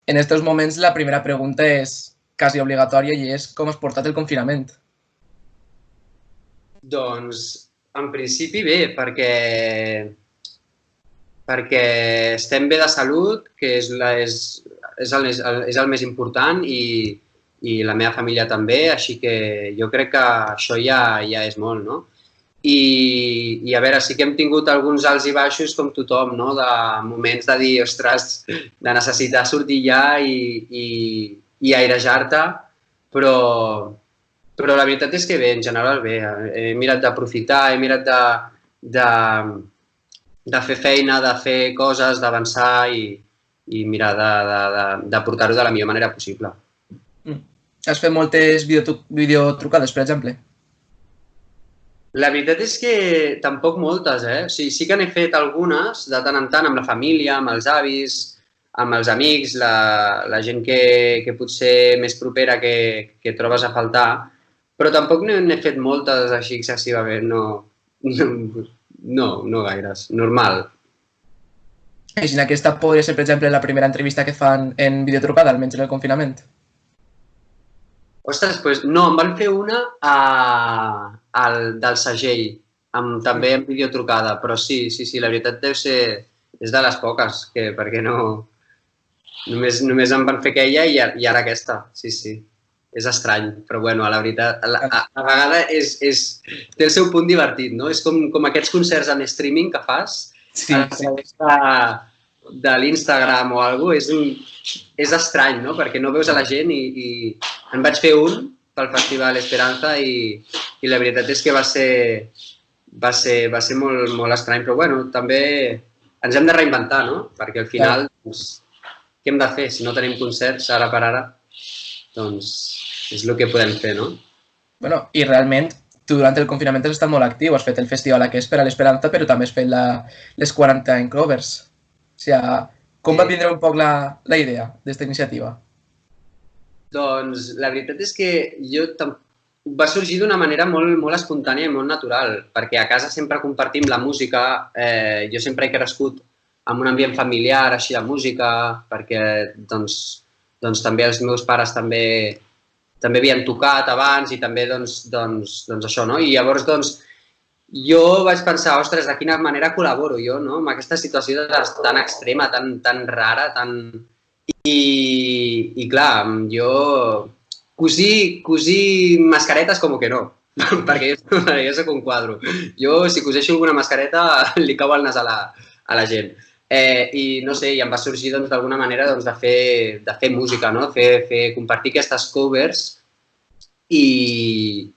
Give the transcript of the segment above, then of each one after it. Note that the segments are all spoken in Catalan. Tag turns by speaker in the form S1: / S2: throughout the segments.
S1: En aquests moments la primera pregunta és quasi obligatòria i és com has portat el confinament?
S2: Doncs, en principi bé, perquè estem bé de salut, que és el més important, i la meva família també, així que jo crec que això ja és molt, no? I a veure, sí que hem tingut alguns alts i baixos com tothom, no? De moments de dir, ostres, de necessitar sortir ja i airejar-te, però la veritat és que bé, en general bé. He mirat d'aprofitar, he mirat de fer feina, de fer coses, d'avançar i mirar de portar-ho de la millor manera possible.
S1: Has fet moltes videotrucades, per exemple?
S2: La veritat és que tampoc moltes, O sigui, sí que n'he fet algunes, de tant en tant, amb la família, amb els avis, amb els amics, la gent que potser més propera que trobes a faltar, però tampoc n'he fet moltes així excessivament, no gaires, normal.
S1: Així, aquesta podria ser, per exemple, la primera entrevista que fan en videotrucada, almenys en el confinament.
S2: Ostres, doncs no, em van fer una del segell, també en videotrucada, però sí, la veritat deu ser, és de les poques, perquè no, només em van fer aquella i ara aquesta, sí. És estrany, però bueno, la veritat, a vegades té el seu punt divertit, no? És com aquests concerts en streaming que fas, a través de l'Instagram o alguna cosa, és estrany, no? Perquè no veus a la gent i en vaig fer un pel Festival Esperanza i la veritat és que va ser molt, molt estrany, però bueno, també ens hem de reinventar, no? Perquè al final, doncs, què hem de fer? Si no tenim concerts ara per ara, doncs és el que podem fer, no?
S1: Bueno, i realment, tu durant el confinament has estat molt actiu, has fet el festival aquest per a l'Esperanza, però també has fet les 40 covers. O sigui, com va vindre un poc la idea d'aquesta iniciativa?
S2: Doncs la veritat és que va sorgir d'una manera molt, molt espontània i molt natural, perquè a casa sempre compartim la música, jo sempre he crescut en un ambient familiar així de música, perquè doncs també els meus pares també havien tocat abans i també doncs això, no? I llavors doncs jo vaig pensar, ostres, de quina manera col·laboro jo, no? Amb aquesta situació tan extrema, tan rara, I clar, jo cosir mascaretes com que no, perquè jo soc un quadro. Jo, si coseixo alguna mascareta, li cau al nas a la gent. I no sé, i em va sorgir d'alguna manera de fer música, no? Compartir aquestes covers i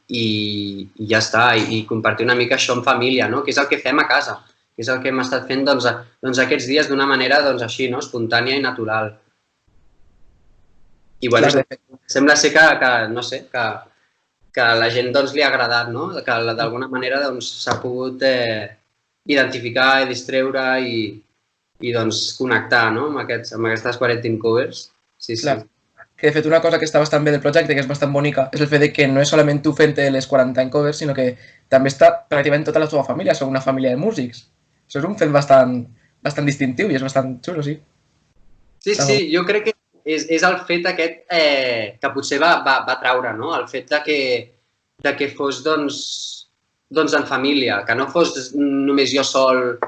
S2: ja està, i compartir una mica això en família, no? Que és el que fem a casa, que és el que hem estat fent aquests dies d'una manera així, no? Espontània i natural. I bueno, sembla ser que no sé, que a la gent li ha agradat, no? Que d'alguna manera s'ha pogut identificar i distreure i connectar, no? Amb aquestes 40 covers. Sí.
S1: Que de fet una cosa que està bastant bé del projecte, que és bastant bonica, és el fet que no és solament tu fent les 40 covers, sinó que també està pràcticament tota la teva família, sou una família de músics. Això és un fet bastant distintiu i és bastant xulo, sí.
S2: Sí, jo crec que és el fet aquest que potser va traure, no? El fet de que fos en família, que no fos només jo sol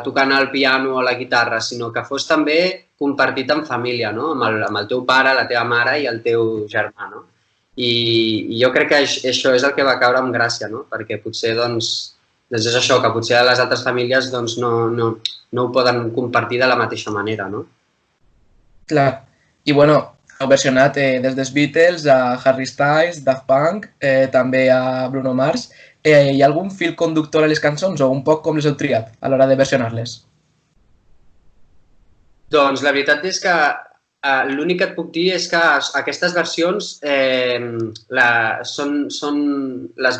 S2: tocant el piano o la guitarra, sinó que fos també compartit en família, no? Amb el teu pare, la teva mare i el teu germà, no? I jo crec que això és el que va caure amb gràcia, no? Perquè potser, és això, que potser les altres famílies no ho poden compartir de la mateixa manera, no?
S1: Clar. I bueno, heu versionat des dels Beatles a Harry Styles, Daft Punk, també a Bruno Mars. Hi ha algun fil conductor a les cançons o un poc com les heu triat a l'hora de versionar-les?
S2: Doncs la veritat és que l'únic que et puc dir és que aquestes versions les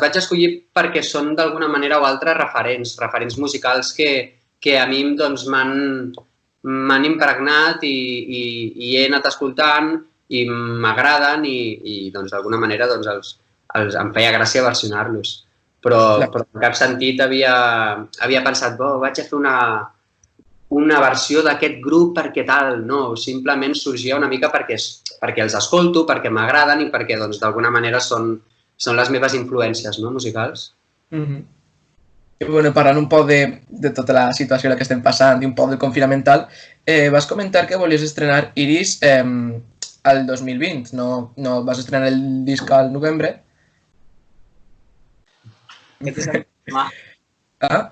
S2: vaig escollir perquè són d'alguna manera o altra referents musicals que a mi m'han impregnat i he anat escoltant i m'agraden i d'alguna manera em feia gràcia versionar-los. Però en cap sentit havia pensat, vaig a fer una versió d'aquest grup perquè tal, no, simplement sorgia una mica perquè els escolto, perquè m'agraden i perquè doncs, d'alguna manera són les meves influències, no, musicals.
S1: I bueno, parlant un poc de tota la situació en la que estem passant i un poc del confinament tal, vas comentar que volies estrenar Iris al 2020, no vas estrenar el disc al novembre?
S2: Aquest és el tema.
S1: Ah?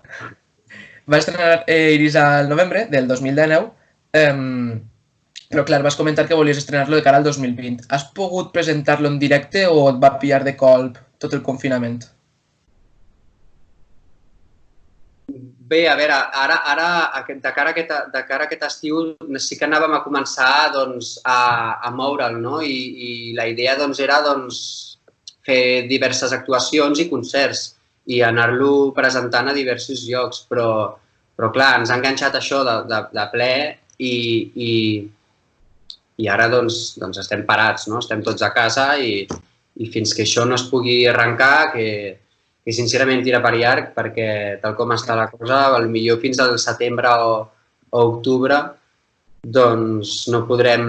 S1: Va estrenar Iris al novembre del 2019, però clar, vas comentar que volies estrenar-lo de cara al 2020. Has pogut presentar-lo en directe o et va pillar de colp tot el confinament?
S2: Bé, a veure, ara de cara a aquest estiu sí que anàvem a començar doncs, a moure'l, no? I la idea doncs, era doncs, fer diverses actuacions i concerts i anar-lo presentant a diversos llocs, però clar, ens ha enganxat això de ple i ara doncs estem parats, no? Estem tots a casa i fins que això no es pugui arrencar, que sincerament tira per llarg perquè tal com està la cosa, potser fins al setembre o octubre doncs no podrem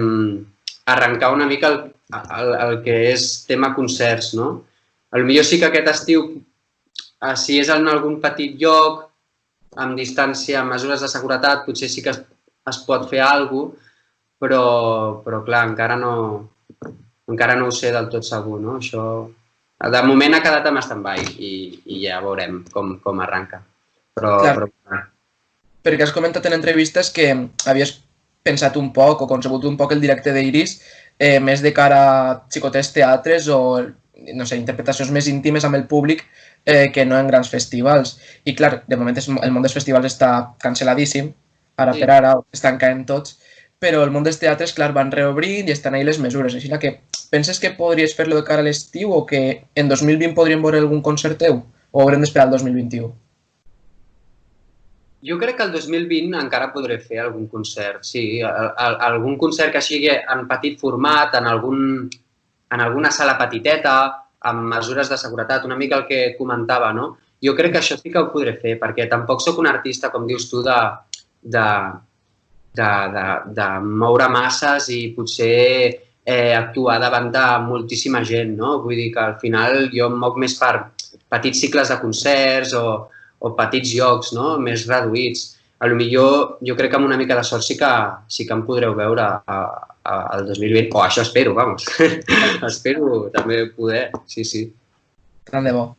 S2: arrencar una mica el que és tema concerts, no? Potser sí que aquest estiu, si és en algun petit lloc, amb distància, amb mesures de seguretat, potser sí que es pot fer alguna cosa, però clar, encara no ho sé del tot segur, no? Això de moment ha quedat en stand-by i ja veurem com arranca.
S1: Clar, perquè has comentat en entrevistes que havies pensat un poc o concebut un poc el directe d'Iris més de cara a xicotets teatres o, no sé, interpretacions més íntimes amb el públic que no en grans festivals. I clar, de moment el món dels festivals està cancel·ladíssim, ara per ara, estan caent tots, però el món dels teatres, clar, van reobrint i estan ahí les mesures. Així que penses que podries fer-lo de cara a l'estiu o que en 2020 podríem veure algun concert teu o haurem d'esperar el 2021?
S2: Jo crec que el 2020 encara podré fer algun concert, sí. Algun concert que sigui en petit format, en alguna sala petiteta, amb mesures de seguretat, una mica el que comentava, no? Jo crec que això sí que ho podré fer, perquè tampoc sóc un artista, com dius tu, de moure masses i potser actuar davant de moltíssima gent, no? Vull dir que al final jo em moc més per petits cicles de concerts o petits llocs, no? Més reduïts. Potser jo crec que amb una mica de sort sí que em podreu veure al 2020, o això espero, vamos. Espero també poder, sí.
S1: Tant de bo.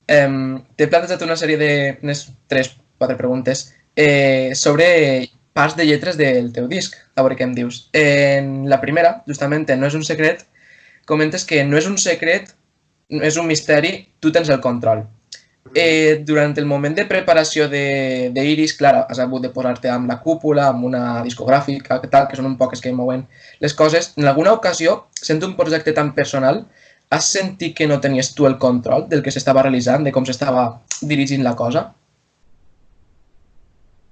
S1: T'he plantejat una sèrie de 3-4 preguntes sobre parts de lletres del teu disc, a veure què em dius. En la primera, justament, No és un secret, comentes que no és un secret, no és un misteri, tu tens el control. Durant el moment de preparació d'Iris, clar, has hagut de posar-te amb la cúpula, amb una discogràfica, tal, que són un poc els que mouen les coses. En alguna ocasió, sent un projecte tan personal, has sentit que no tenies tu el control del que s'estava realitzant, de com s'estava dirigint la cosa?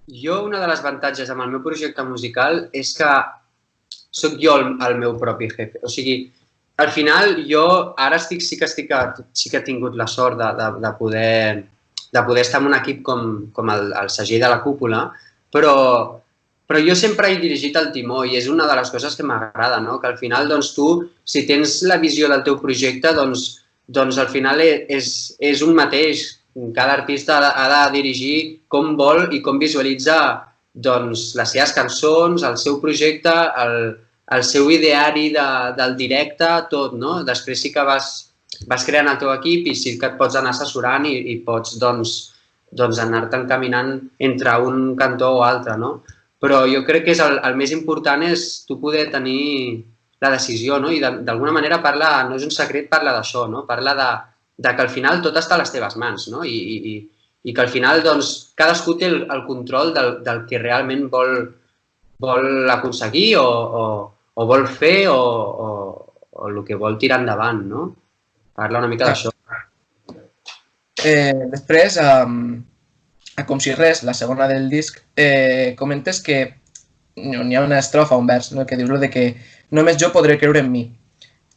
S2: Jo, una de les avantatges amb el meu projecte musical és que sóc jo el meu propi jefe. O sigui, al final jo ara sí que he tingut la sort de poder estar en un equip com el segell de la cúpula, però jo sempre he dirigit el timó i és una de les coses que m'agrada, no? Que al final doncs, tu, si tens la visió del teu projecte, doncs al final és un mateix. Cada artista ha de dirigir com vol i com visualitza doncs, les seves cançons, el seu projecte, el seu ideari del directe, tot, no? Després sí que vas creant el teu equip i sí que et pots anar assessorant i pots doncs anar-te encaminant entre un cantó o altre, no? Però jo crec que el més important és tu poder tenir la decisió, no? I d'alguna manera no és un secret, parla d'això, no? Parla de que al final tot està a les teves mans, no? I que al final doncs, cadascú té el control del que realment vol aconseguir o vol fer o el que vol tirar endavant, no? Parla una mica d'això.
S1: Després, a Com si res, la segona del disc, comentes que n'hi ha una estrofa, un vers, no? Que dius de que només jo podré creure en mi.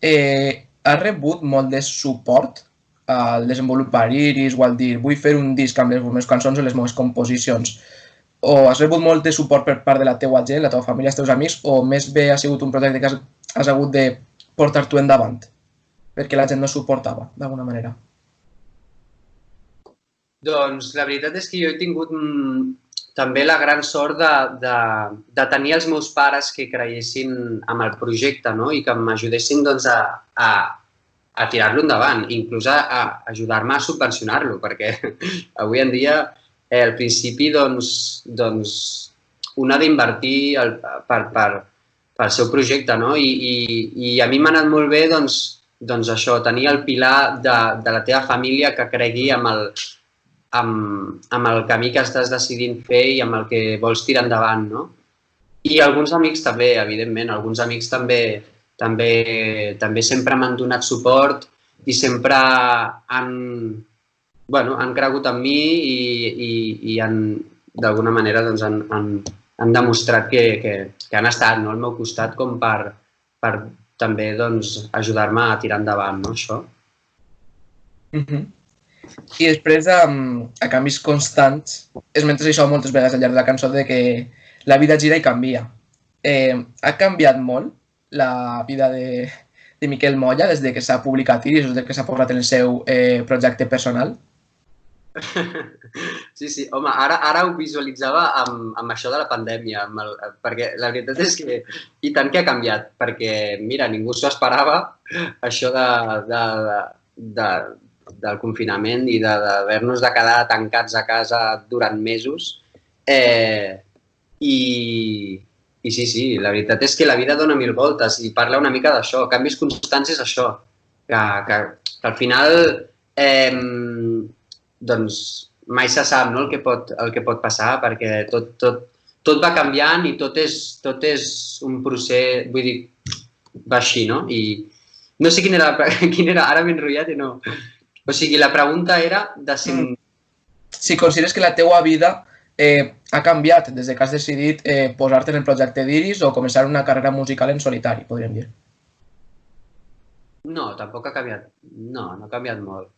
S1: Has rebut molt de suport al desenvolupar Iris o al dir vull fer un disc amb les meves cançons o les meves composicions. o has rebut molt de suport per part de la teua gent, la teva família, els teus amics, o més bé ha sigut un projecte que has hagut de portar tu endavant, perquè la gent no suportava, d'alguna manera?
S2: Doncs la veritat és que jo he tingut també la gran sort de tenir els meus pares que creiessin en el projecte, no? I que m'ajudessin doncs, a tirar-lo endavant, inclús a ajudar-me a subvencionar-lo, perquè avui en dia al principi doncs, un ha d'invertir pel seu projecte, no? I a mi m'ha anat molt bé doncs això, tenir el pilar de la teva família que cregui amb el camí que estàs decidint fer i amb el que vols tirar endavant, no? I alguns amics també, evidentment, alguns amics també sempre m'han donat suport i sempre han cregut en mi i d'alguna manera doncs, han demostrat que han estat, no, al meu costat com per també doncs, ajudar-me a tirar endavant, no, això.
S1: I després, a canvis constants, esmentes això moltes vegades al llarg de la cançó de que la vida gira i canvia. Ha canviat molt la vida de Miquel Moya des de que s'ha publicat Iris, des de que s'ha posat en el seu projecte personal?
S2: Sí, home, ara ho visualitzava amb això de la pandèmia, perquè la veritat és que i tant que ha canviat, perquè, mira, ningú s'ho esperava, això del confinament i d'haver-nos de quedar tancats a casa durant mesos. I sí, la veritat és que la vida dona mil voltes i parla una mica d'això. Canvis constants és això, que al final doncs mai se sap, no, el que pot passar, perquè tot va canviant i tot és un procés, vull dir, va així, no? I no sé quin era, ara m'he enrotllat i no. O sigui, la pregunta era de
S1: si consideres que la teua vida ha canviat des que has decidit posar-te en el projecte d'Iris o començar una carrera musical en solitari, podríem dir.
S2: No, tampoc ha canviat. No ha canviat molt.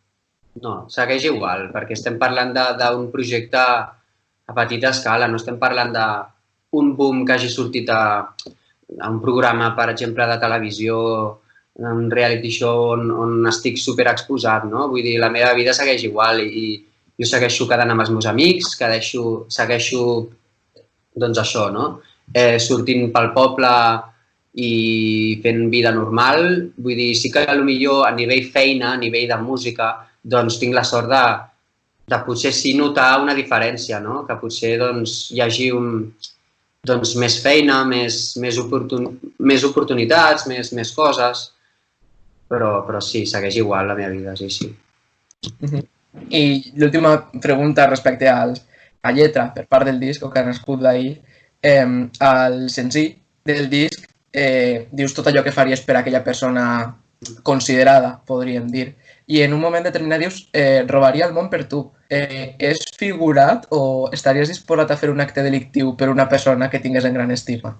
S2: No, segueix igual, perquè estem parlant d'un projecte a petita escala, no estem parlant d'un boom que hagi sortit a un programa, per exemple, de televisió, un reality show on estic superexposat, no? Vull dir, la meva vida segueix igual i jo segueixo quedant amb els meus amics, segueixo doncs això, no? Sortint pel poble i fent vida normal. Vull dir, sí que potser a nivell feina, a nivell de música, doncs tinc la sort de potser sí notar una diferència, no? Que potser doncs, hi hagi més feina, més oportunitats, més coses, però sí, segueix igual la meva vida, sí.
S1: I l'última pregunta respecte a lletra per part del disc, o que ha nascut d'ahir, al senzill del disc dius tot allò que faries per a aquella persona considerada, podríem dir, i en un moment determinat dius robaria el món per tu. És figurat o estaries disposat a fer un acte delictiu per una persona que tingués en gran estima?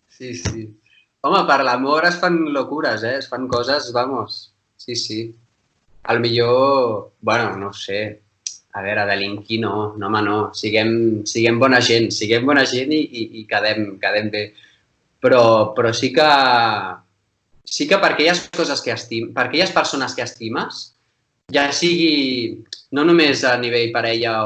S2: Sí. Home, per l'amor es fan locures, es fan coses, vamos. Sí. Al millor, bueno, no sé, a veure, delinquir no, home, no. Siguem bona gent i quedem bé. Però sí que per aquelles coses que per aquelles persones que estimes, ja sigui no només a nivell parella,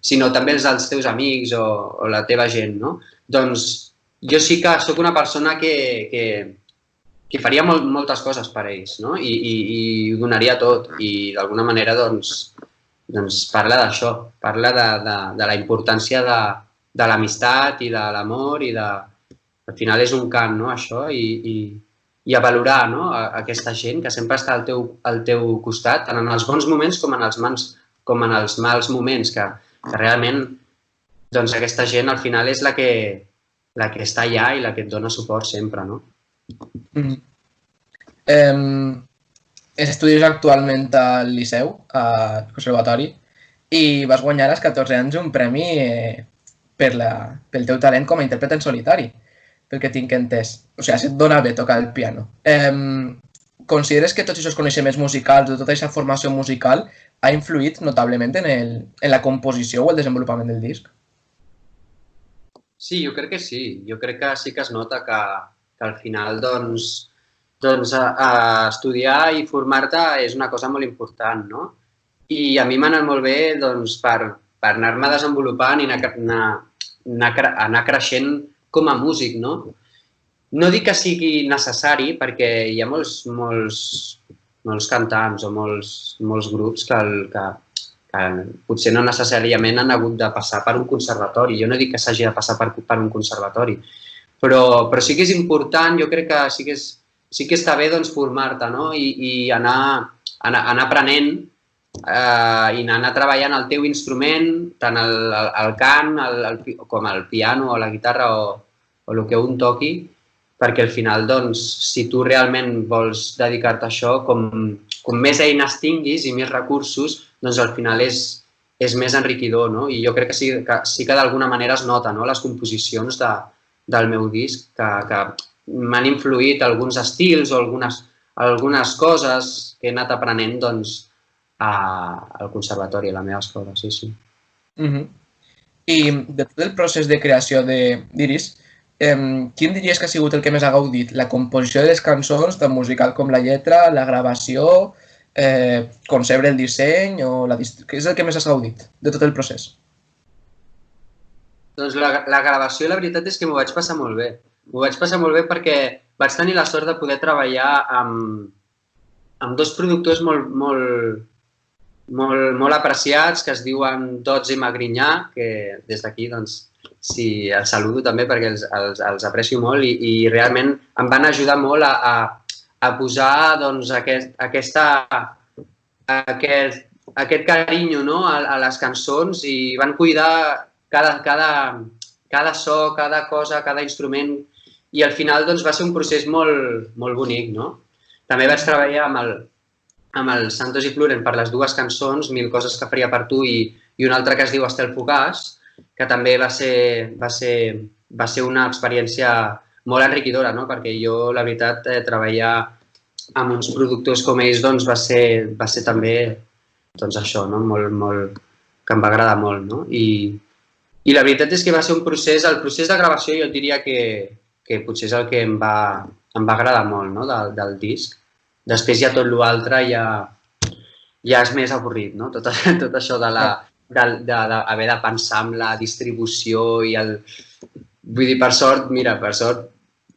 S2: sinó també els teus amics o la teva gent, no? Doncs jo sí que sóc una persona que faria moltes coses per ells, no? I ho donaria tot. I d'alguna manera doncs parla d'això, parla de la importància de l'amistat i de l'amor i al final és un cant, no, això, i a valorar, no, aquesta gent que sempre està al teu costat, tant en els bons moments com en els mals moments, que realment doncs aquesta gent al final és la que està allà i la que et dona suport sempre, no?
S1: Estudies actualment al Liceu, al Conservatori, i vas guanyar als 14 anys un premi pel teu talent com a intèrpret en solitari, pel que tinc entès. O sigui, se't dona bé tocar el piano. Consideres que tots aquests coneixements musicals o tota aquesta formació musical ha influït notablement en la composició o el desenvolupament del disc?
S2: Sí, jo crec que sí. Jo crec que sí que es nota que al final, a estudiar i formar-te és una cosa molt important, no? I a mi m'ha anat molt bé per anar-me desenvolupant i anar creixent com a músic, no? No dic que sigui necessari perquè hi ha molts cantants o molts grups que potser no necessàriament han hagut de passar per un conservatori. Jo no dic que s'hagi de passar per un conservatori, però sí que és important, jo crec que sí que està bé doncs, formar-te, no? I anar aprenent i anar treballant el teu instrument, tant el cant com el piano o la guitarra o el que un toqui, perquè al final, doncs, si tu realment vols dedicar-te a això, com més eines tinguis i més recursos, doncs al final és més enriquidor, no? I jo crec que sí que d'alguna manera es nota, no? Les composicions del meu disc, que m'han influït alguns estils o algunes coses que he anat aprenent, doncs, al conservatori, a la meva escola, sí, sí.
S1: I de tot el procés de creació d'Iris, quin diries que ha sigut el que més ha gaudit? La composició de les cançons, tant musical com la lletra, la gravació, concebre el disseny, què és el que més has gaudit de tot el procés?
S2: Doncs la gravació, la veritat és que m'ho vaig passar molt bé. M'ho vaig passar molt bé perquè vaig tenir la sort de poder treballar amb dos productors molt apreciats que es diuen Dots i Magrinyà, que des d'aquí, doncs, sí, els saludo també perquè els aprecio molt i realment em van ajudar molt a posar doncs, aquest carinyo, no? a les cançons i van cuidar cada so, cada cosa, cada instrument i al final doncs, va ser un procés molt bonic. No? També vaig treballar amb el Santos i Fluren per les dues cançons, Mil coses que faria per tu i una altra que es diu Estel Fugaç, que també va ser una experiència molt enriquidora, no? Perquè jo, la veritat, treballar amb uns productors com ells doncs, va ser també doncs, això, no? Que em va agradar molt. No? I la veritat és que va ser el procés de gravació jo diria que potser és el que em va agradar molt, no? del disc. Després ja tot l'altre ja és més avorrit, no? Tot això d'haver de pensar en la distribució i Vull dir, per sort,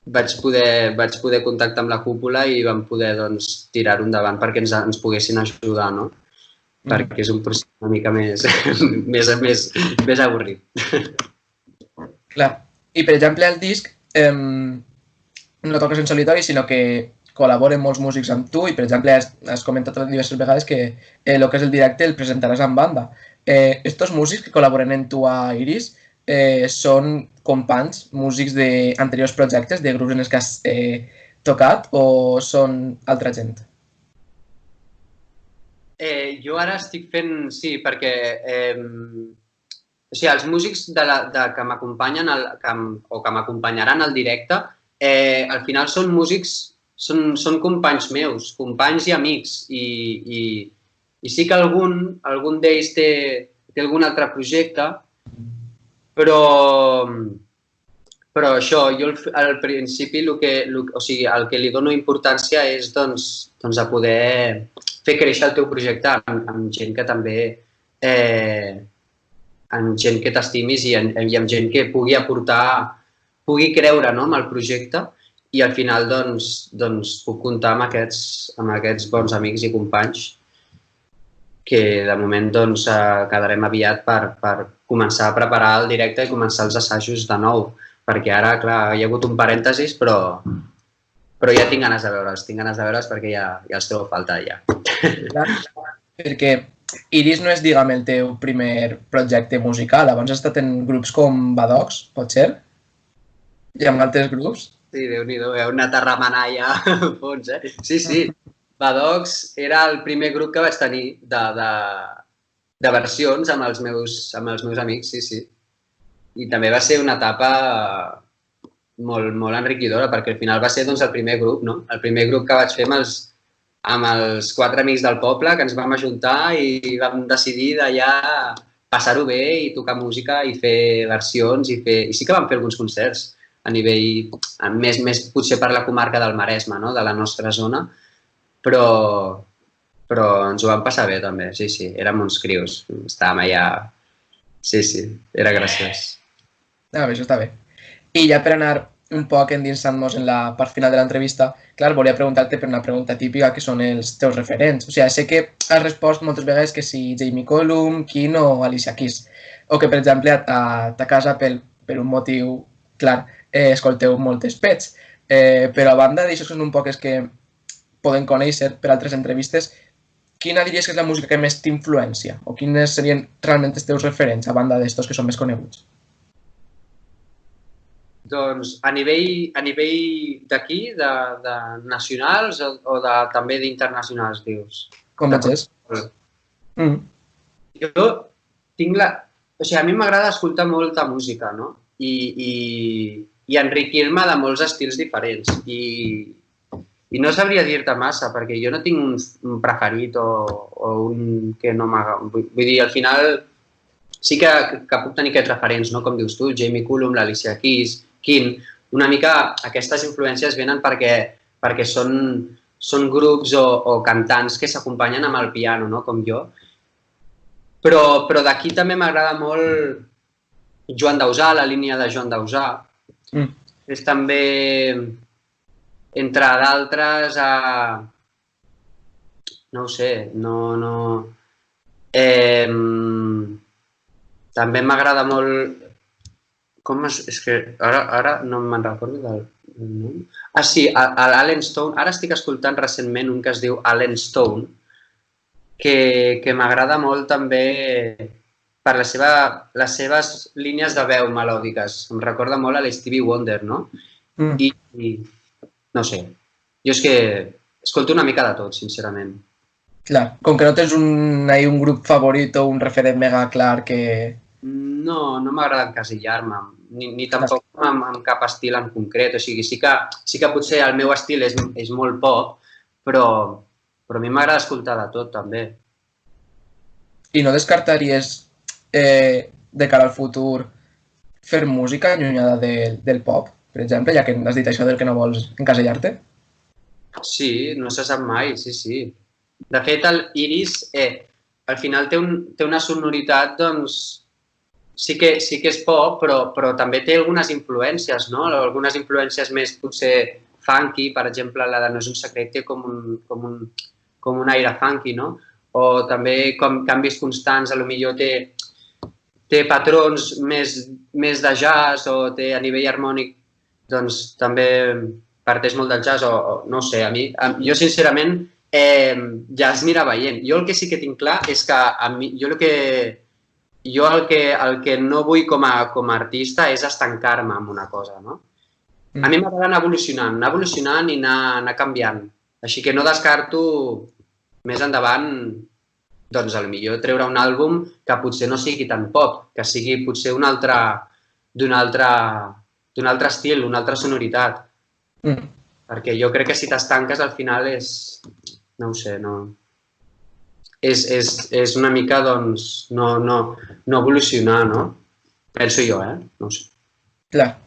S2: vaig poder contactar amb la cúpula i vam poder doncs, tirar-ho endavant perquè ens poguessin ajudar, no? Perquè és un procés una mica més avorrit.
S1: Clar. I, per exemple, el disc no toques en solitari, sinó que col·laboren molts músics amb tu i, per exemple, has comentat diverses vegades que el que és el directe el presentaràs amb banda. Estos músics que col·laboren en tu a Iris són companys, músics d'anteriors projectes, de grups en els que has tocat, o són altra gent?
S2: Jo ara estic fent... Sí, perquè... O sigui, els músics que m'acompanyen o que m'acompanyaran al directe, al final són músics, són companys meus, companys i amics. I sí que algun d'ells té algun altre projecte, però això, jo al principi el que li dono importància és doncs, a poder fer créixer el teu projecte amb gent que també amb gent que t'estimis i amb gent que pugui aportar, pugui creure, no?, en el projecte i al final doncs, puc comptar amb aquests bons amics i companys que de moment doncs, quedarem aviat per començar a preparar el directe i començar els assajos de nou, perquè ara, clar, hi ha hagut un parèntesis, però ja tinc ganes de veure'ls perquè ja els trobo a faltar, ja.
S1: Clar, perquè Iris no és, diguem, el teu primer projecte musical. Abans has estat en grups com Badocs, pot ser? I amb altres grups?
S2: Sí, Déu-n'hi-do, heu anat a remenar ja a fons, eh? Sí. Badocs era el primer grup que vaig tenir de versions amb els meus amics, sí. I també va ser una etapa molt enriquidora, perquè al final va ser doncs, el primer grup, no? El primer grup que vaig fer amb els 4 amics del poble que ens vam ajuntar i vam decidir d'allà passar-ho bé i tocar música i fer versions i sí que vam fer alguns concerts a nivell més potser per la comarca del Maresme, no? De la nostra zona, però ens ho vam passar bé també, sí, érem uns crios, estàvem allà, sí, era graciós.
S1: Bé, això està bé. I ja per anar un poc endinsant-nos en la part final de l'entrevista, clar, volia preguntar-te per una pregunta típica que són els teus referents. O sigui, sé que has respost moltes vegades que si Jamie Cullum, Keane o Alicia Keys, o que, per exemple, a casa, per un motiu clar, escolteu moltes pets. Però a banda d'això, que són un poc els que poden conèixer per altres entrevistes, quina diries que és la música que més t'influència? O quines serien realment els teus referents, a banda d'estos que són més coneguts?
S2: Doncs a nivell d'aquí, de nacionals o també d'internacionals, dius?
S1: Com veig?
S2: Jo tinc o sigui, a mi m'agrada escoltar molta música, no? I enriquir-me de molts estils diferents. I no sabria dir-te massa, perquè jo no tinc un preferit o un que no m'agrada. Vull dir, al final sí que puc tenir aquests referents, no? Com dius tu, Jamie Cullum, l'Alicia Keys, Keane. Una mica aquestes influències venen perquè són grups o cantants que s'acompanyen amb el piano, no? Com jo. Però d'aquí també m'agrada molt Joan Dausà, la línia de Joan Dausà. És també, entre d'altres, no ho sé, també m'agrada molt... És que ara no me'n recordo del nom. Sí, l'Allen Stone. Ara estic escoltant recentment un que es diu Allen Stone, que m'agrada molt també per les seves línies de veu melòdiques. Em recorda molt a l'Stevie Wonder, no? I no sé, jo és que escolto una mica de tot, sincerament.
S1: Clar, com que no tens un grup favorit o un referent mega clar que...
S2: No m'agrada encasillar-me, ni tampoc amb cap estil en concret. O sigui, sí que potser el meu estil és molt pop, però a mi m'agrada escoltar de tot, també.
S1: I no descartaries, de cara al futur, fer música allunyada del pop, per exemple, ja que has dit això del que no vols encasillar-te?
S2: Sí, no se sap mai, sí. De fet, l'Iris, al final té una sonoritat, doncs, sí que és pop, però també té algunes influències, no? Algunes influències més, potser, funky, per exemple, la de No és un secret, té com un aire funky, no? O també com canvis constants, potser té patrons més de jazz o té a nivell harmònic, doncs també parteix molt del jazz o no sé, jo sincerament ja es mira veient. Jo el que sí que tinc clar és que jo el que no vull com a artista és estancar-me en una cosa, no? A mi m'agrada anar evolucionant i anar canviant. Així que no descarto més endavant, doncs, potser treure un àlbum que potser no sigui tan pop, que sigui potser d'un altre estil, una altra sonoritat. Perquè jo crec que si t'estanques al final no ho sé, és una mica, doncs, no evolucionar, no? Penso jo, no ho sé.
S1: Clar.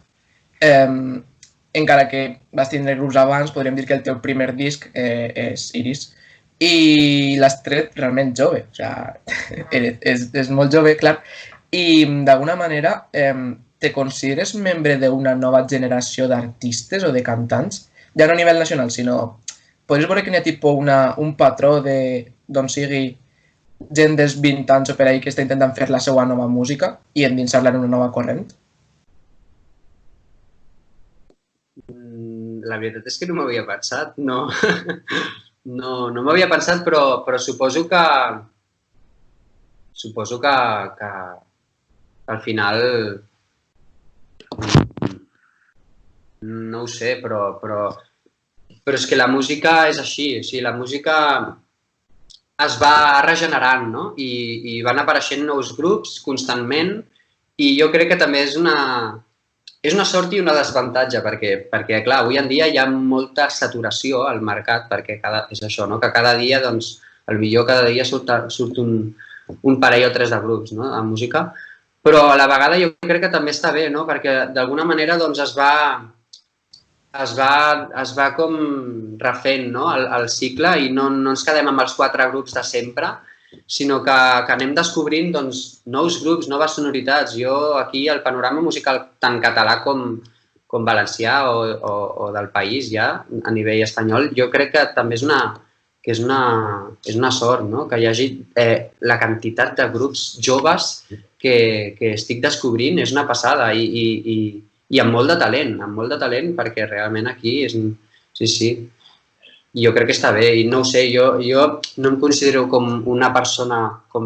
S1: Encara que vas tindre grups abans, podríem dir que el teu primer disc és Iris. I l'has tret realment jove, o sigui, és molt jove, clar. I d'alguna manera te consideres membre d'una nova generació d'artistes o de cantants? Ja no a nivell nacional, sinó... Podries veure que n'hi ha un patró d'on sigui gent dels 20 anys o per ahí que està intentant fer la seva nova música i endinsar-la en una nova corrent?
S2: La veritat és que no m'havia pensat, no. No m'havia pensat, però suposo que al final no ho sé, però és que la música és així, o sigui, la música es va regenerant, no? I van apareixent nous grups constantment i jo crec que també és és una sort i una desavantatge, perquè clar, avui en dia hi ha molta saturació al mercat, perquè és això, no? Que cada dia, doncs, potser cada dia surt un parell o tres de grups, no? A música, però a la vegada jo crec que també està bé, no? Perquè d'alguna manera doncs, es va com refent, no? El cicle i no ens quedem amb els 4 grups de sempre, sinó que anem descobrint doncs, nous grups, noves sonoritats. Jo aquí el panorama musical tant català com valencià o del país ja, a nivell espanyol, jo crec que també és una sort, no? Que hi hagi la quantitat de grups joves que estic descobrint, és una passada i amb molt de talent, perquè realment aquí és... Sí. Jo crec que està bé i no ho sé, jo no em considero com una persona com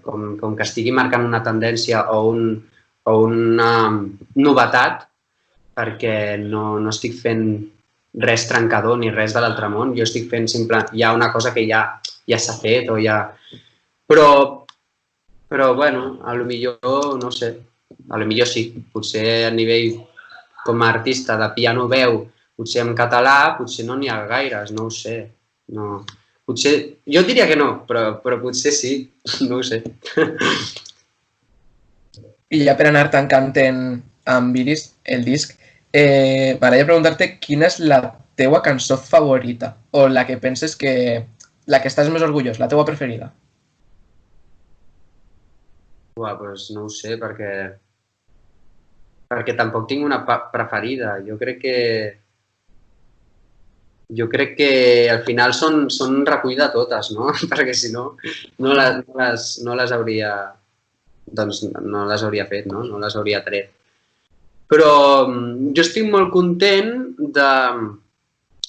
S2: com que estigui marcant una tendència o una novetat, perquè no estic fent res trencador ni res de l'altre món, jo estic fent hi ha una cosa que ja s'ha fet o ja... Però bueno, a lo millor, no sé, a lo millor sí, potser a nivell com a artista de piano-veu, potser en català, potser no n'hi ha gaires, no ho sé. No. Potser, jo diria que no, però potser sí, no ho sé.
S1: I ja per anar tancant amb Iris el disc, m'agradaria preguntar-te quina és la teua cançó favorita o la que penses que... la que estàs més orgullós, la teua preferida.
S2: Doncs no ho sé, perquè tampoc tinc una preferida. Jo crec que al final són un recull de totes, no? Perquè si no, no les hauria... doncs no les hauria fet, no? No les hauria tret. Però jo estic molt content de...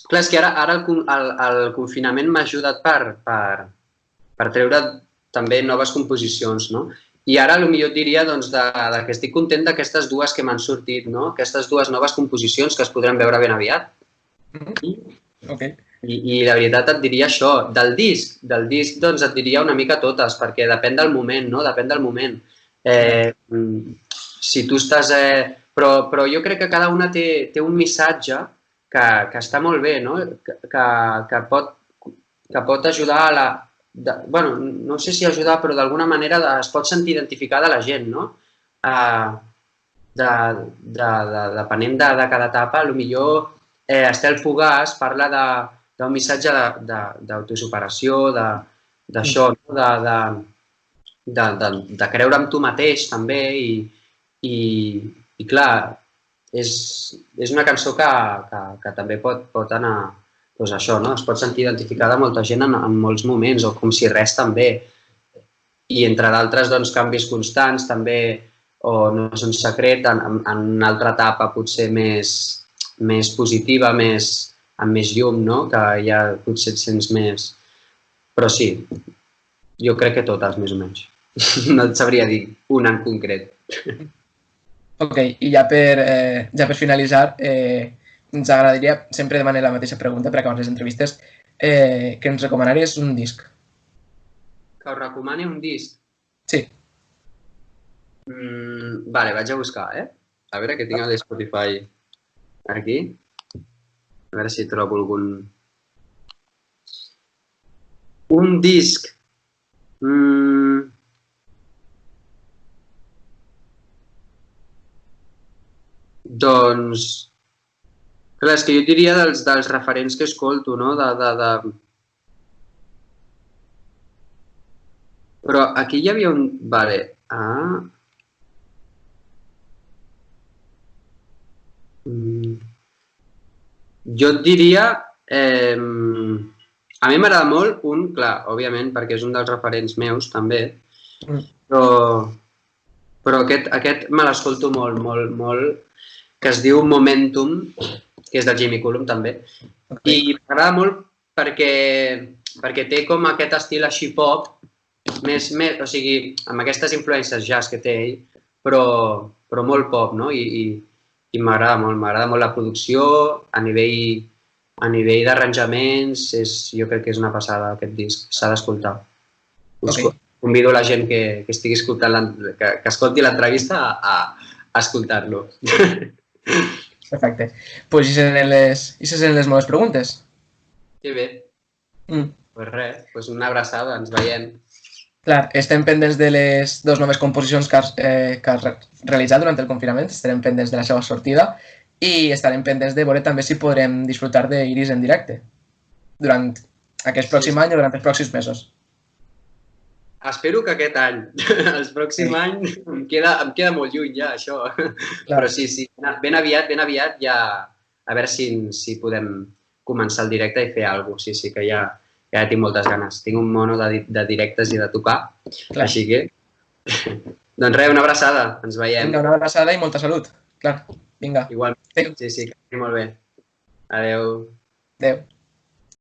S2: Clar, és que ara el confinament m'ha ajudat per treure també noves composicions, no? I ara potser et diria que estic content d'aquestes dues que m'han sortit, no? Aquestes dues noves composicions que es podran veure ben aviat.
S1: Okay.
S2: I la veritat et diria això, del disc doncs et diria una mica totes, perquè depèn del moment, no? Depèn del moment. Si tu estàs... Però jo crec que cada una té un missatge que està molt bé, no? Que pot ajudar a la... Bueno, no sé si ajudar, però d'alguna manera es pot sentir identificada la gent, no? Depenent de cada etapa, potser Estel Fugàs parla d'un missatge d'autosuperació, d'això, de creure en tu mateix també i clar, és una cançó que també pot anar, doncs això, no? Es pot sentir identificada molta gent en molts moments, o com si res també. I entre d'altres, doncs, canvis constants també, o no és un secret, en una altra etapa potser més positiva, amb més llum, no? Que ja potser et sents més... Però sí, jo crec que totes, més o menys. No et sabria dir una en concret.
S1: Ok, i ja per finalitzar, ens agradaria sempre demanar la mateixa pregunta per acabar les entrevistes, que ens recomanaries un disc.
S2: Que us recomani un disc?
S1: Sí.
S2: Vale, vaig a buscar, A veure que tinc a l'Spotify aquí. A veure si trobo algun... Un disc. Doncs... Clar, és que jo diria dels referents que escolto, no? Però aquí hi havia un... Vale. Jo et diria... A mi m'agrada molt clar, òbviament, perquè és un dels referents meus, també, però aquest me l'escolto molt, molt, molt, que es diu Momentum, que és del Jimmy Cullum, també, i m'agrada molt perquè té com aquest estil així pop, o sigui, amb aquestes influències jazz que té ell, però molt pop, no? I m'agrada molt la producció, a nivell d'arranjaments, jo crec que és una passada aquest disc, s'ha d'escoltar. Us convido la gent que estigui escoltant, que escolti l'entrevista a escoltar-lo.
S1: Perfecte. Pues aquestes eren les meves preguntes.
S2: Que bé. Pues res, pues una abraçada, ens veiem.
S1: Clar, estem pendents de les dues noves composicions que has realitzat durant el confinament, estarem pendents de la seva sortida i estarem pendents de veure també si podrem disfrutar d'Iris en directe durant aquest pròxim any o durant els pròxims mesos.
S2: Espero que aquest any. El pròxim any em queda molt lluny ja, això. Clar. Però sí, ben aviat ja a veure si podem començar el directe i fer alguna cosa. Sí, que ja tinc moltes ganes. Tinc un mono de directes i de tocar. Clar. Així que... Doncs res, una abraçada. Ens veiem.
S1: Vinga, una abraçada i molta salut. Clar, vinga.
S2: Igual. Sí, que molt bé. Adeu.
S1: Adeu.